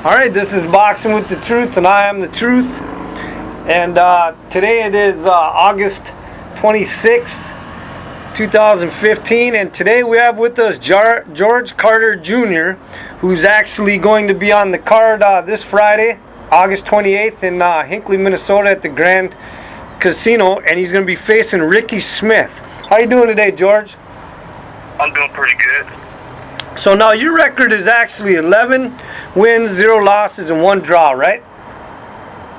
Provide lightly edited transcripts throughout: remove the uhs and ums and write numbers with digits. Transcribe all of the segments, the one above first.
Alright, this is Boxing with the Truth, and I am the Truth. And today it is August 26th, 2015. And today we have with us George Carter Jr., who's actually going to be on the card this Friday, August 28th, in Hinckley, Minnesota at the Grand Casino. And he's going to be facing Ricky Smith. How you doing today, George? I'm doing pretty good. So now your record is actually 11 wins, 0 losses, and 1 draw, right?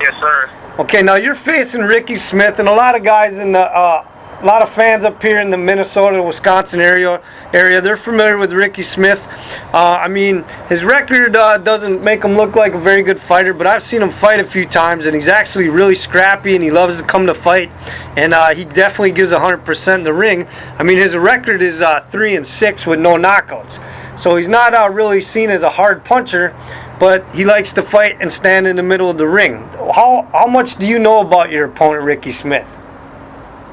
Yes, sir. Okay, now you're facing Ricky Smith, and a lot of guys in the, a lot of fans up here in the Minnesota, Wisconsin area, they're familiar with Ricky Smith. I mean, his record doesn't make him look like a very good fighter, but I've seen him fight a few times, and he's actually really scrappy, and he loves to come to fight, and he definitely gives 100% in the ring. I mean, his record is 3-6 with no knockouts. So he's not really seen as a hard puncher, but he likes to fight and stand in the middle of the ring. How much do you know about your opponent, Ricky Smith?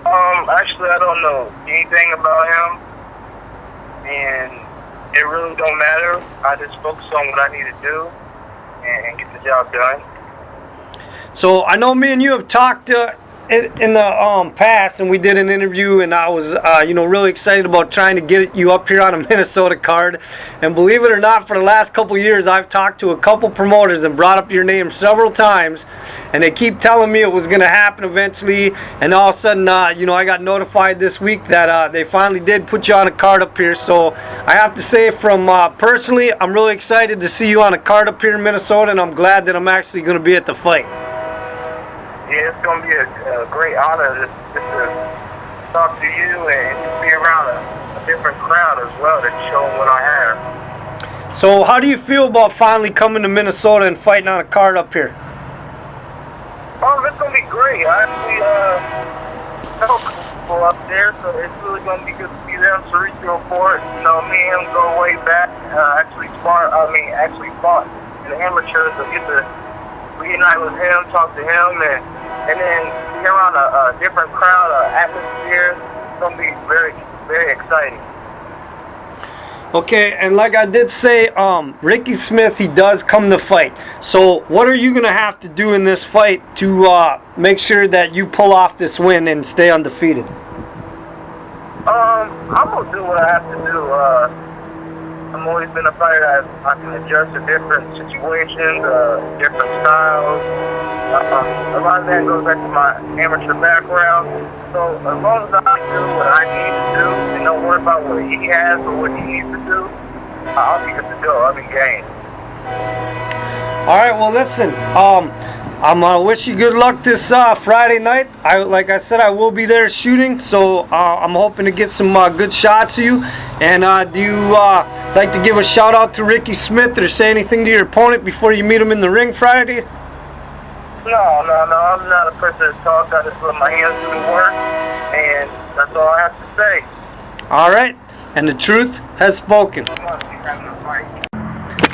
Actually, I don't know anything about him, and it really don't matter. I just focus on what I need to do and get the job done. So I know me and you have talked in the past, and we did an interview, and I was really excited about trying to get you up here on a Minnesota card. And believe it or not, for the last couple years I've talked to a couple promoters and brought up your name several times, and they keep telling me it was going to happen eventually, and all of a sudden I got notified this week that they finally did put you on a card up here. So I have to say, from personally, I'm really excited to see you on a card up here in Minnesota, and I'm glad that I'm actually going to be at the fight. Yeah, it's going to be a great honor just to talk to you and just be around a different crowd as well to show them what I have. So how do you feel about finally coming to Minnesota and fighting on a card up here? It's going to be great. I actually know people up there, so it's really going to be good to see them. Cerebral for it. You know, me and him go way back. Actually fought in the amateurs, so get to reunite with him, talk to him, and then be around a different crowd, atmosphere. It's going to be very, very exciting. Okay, and like I did say, Ricky Smith, he does come to fight. So what are you going to have to do in this fight to make sure that you pull off this win and stay undefeated? I'm going to do what I have to do. I've always been a fighter that I can adjust to different situations, different styles. A lot of that goes back to my amateur background. So as long as I do what I need to do and don't worry about what he has or what he needs to do, I'll be good to go. I'll be game. All right, well, listen, I'm going to wish you good luck this Friday night. Like I said, I will be there shooting, so I'm hoping to get some good shots of you. And do you like to give a shout out to Ricky Smith or say anything to your opponent before you meet him in the ring Friday? No, I'm not a person to talk. I just let my hands do the work, and that's all I have to say. All right, and the truth has spoken.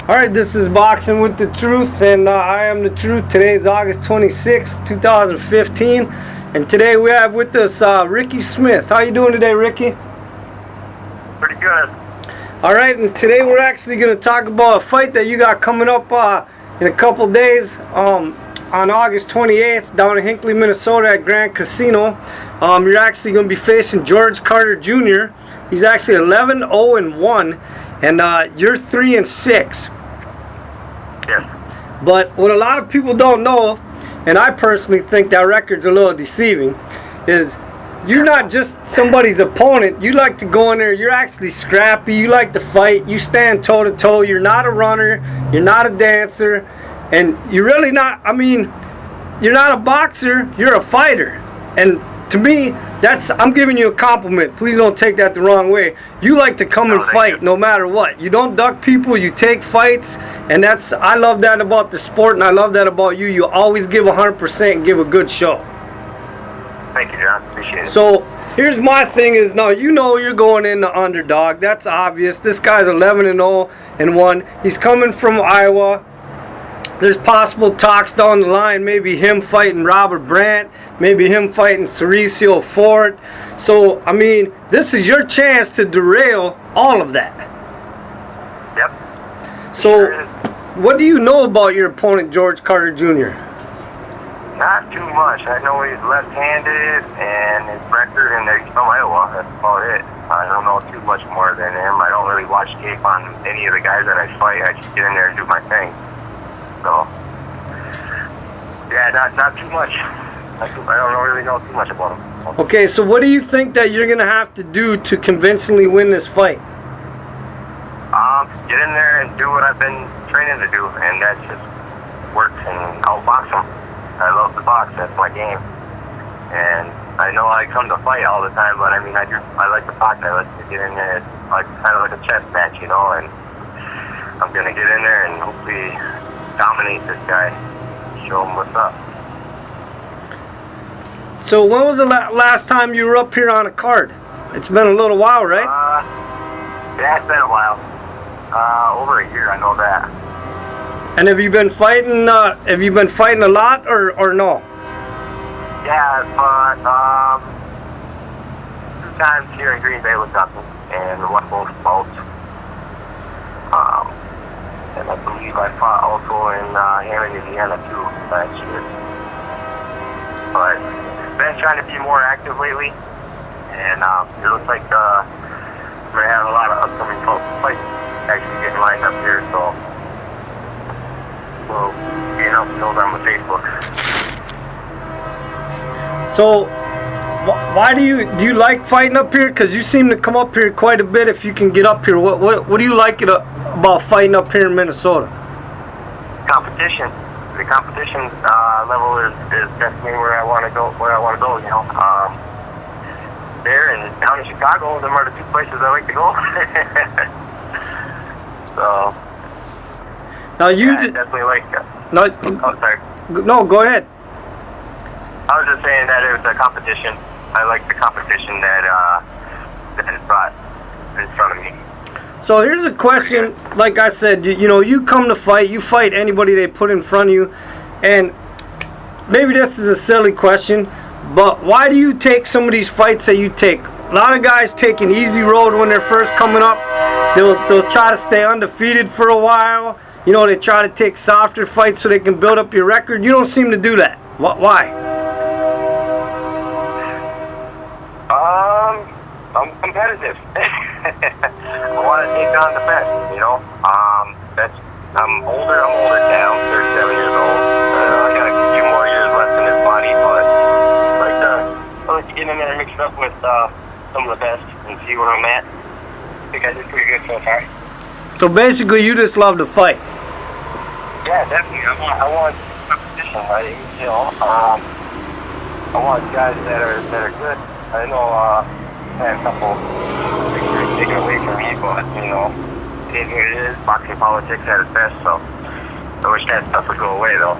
All right, this is Boxing with the Truth, and I am the Truth. Today is August 26th, 2015, and today we have with us Ricky Smith. How you doing today, Ricky? Pretty good. All right, and today we're actually going to talk about a fight that you got coming up in a couple days on August 28th down in Hinckley, Minnesota at Grand Casino. You're actually going to be facing George Carter Jr. He's actually 11-0-1, and you're 3-6. Yes. But what a lot of people don't know, and I personally think that record's a little deceiving, is you're not just somebody's opponent. You like to go in there, you're actually scrappy, you like to fight, you stand toe-to-toe, you're not a runner, you're not a dancer, and you're really not, you're not a boxer, you're a fighter. And to me, I'm giving you a compliment. Please don't take that the wrong way. You like to come and fight no matter what. You don't duck people, you take fights, and I love that about the sport, and I love that about you. You always give 100% and give a good show. Thank you, John. Appreciate it. So here's my thing is, now you're going in the underdog. That's obvious. This guy's 11-0-1. He's coming from Iowa. There's possible talks down the line, maybe him fighting Robert Brandt, maybe him fighting Cerebral Ford. So, this is your chance to derail all of that. Yep. So, what do you know about your opponent, George Carter Jr.? Not too much. I know he's left-handed, and his record, and he's from Iowa. That's about it. I don't know too much more than him. I don't really watch tape on any of the guys that I fight. I just get in there and do my thing. So, yeah, not too much. I don't really know too much about him. Okay, so what do you think that you're going to have to do to convincingly win this fight? Get in there and do what I've been training to do, and that's just work and outbox him. I love to box. That's my game. And I know I come to fight all the time, but I mean, I like to box. I like to get in there. It's like kind of like a chess match, you know. And I'm gonna get in there and hopefully dominate this guy, show him what's up. So when was the last time you were up here on a card? It's been a little while, right? Yeah, it's been a while. Over a year, I know that. And have you been fighting? Have you been fighting a lot, or no? Yeah, I fought 2 times here in Green Bay with nothing, and won both bouts. And I believe I fought also in Hammond, Indiana too last year. But been trying to be more active lately, and it looks like we're gonna have a lot of upcoming fights actually getting lined up here, so. Well, being up on my Facebook. So, why do you like fighting up here? Because you seem to come up here quite a bit. If you can get up here, what do you like about fighting up here in Minnesota? Competition. The competition level is definitely where I want to go. You know, there and down in Chicago, them are the 2 places I like to go. So. Now you I definitely like it. No, oh, sorry. No, go ahead. I was just saying that it was a competition. I like the competition that is brought in front of me. So here's a question. Like I said, you know, you come to fight. You fight anybody they put in front of you, and maybe this is a silly question, but why do you take some of these fights that you take? A lot of guys take an easy road when they're first coming up. They'll try to stay undefeated for a while. You know, they try to take softer fights so they can build up your record. You don't seem to do that. Why? I'm competitive. I want to take on the best, you know. I'm older now. I'm 37 years old. I got a few more years left in this body, but I like to get in there and mix it up with some of the best and see where I'm at. I think I did pretty good so far. So basically, you just love to fight. Yeah, definitely. I want competition. You know, I want guys that are good. I know I had a couple victories taken away from me, but you know, it is what it is. Boxing politics at its best, so I wish that stuff would go away, though.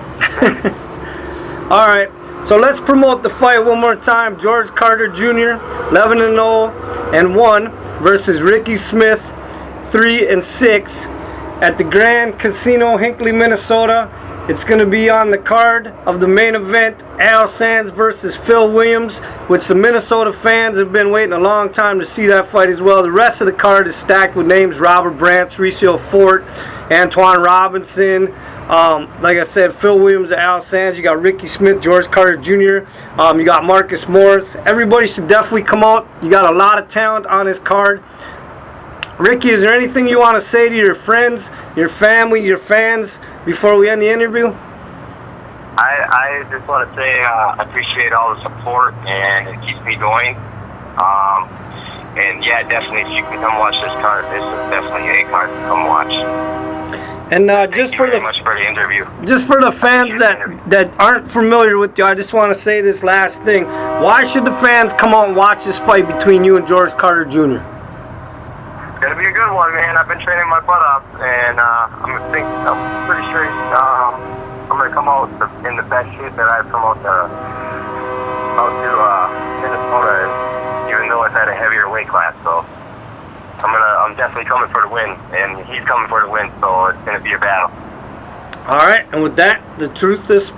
All right. So let's promote the fight one more time. George Carter Jr. 11-0-1 versus Ricky Smith 3-6. At the Grand Casino, Hinckley, Minnesota. It's going to be on the card of the main event, Al Sands versus Phil Williams, which the Minnesota fans have been waiting a long time to see that fight as well. The rest of the card is stacked with names Robert Brantz, Ricio Fort, Antoine Robinson. Like I said, Phil Williams and Al Sands. You got Ricky Smith, George Carter Jr. You got Marcus Morris. Everybody should definitely come out. You got a lot of talent on this card. Ricky, is there anything you want to say to your friends, your family, your fans before we end the interview? I just want to say I appreciate all the support, and it keeps me going. And yeah, definitely, if you can come watch this card, this is definitely a card to come watch. And just for the interview. Just for the fans that aren't familiar with you, I just want to say this last thing. Why should the fans come out and watch this fight between you and George Carter Jr.? It's gonna be a good one, man. I've been training my butt off, and I'm pretty sure I'm gonna come out in the best shape that I've come out to Minnesota, even though it's at a heavier weight class. So I'm definitely coming for the win, and he's coming for the win. So it's gonna be a battle. All right, and with that, the truth is.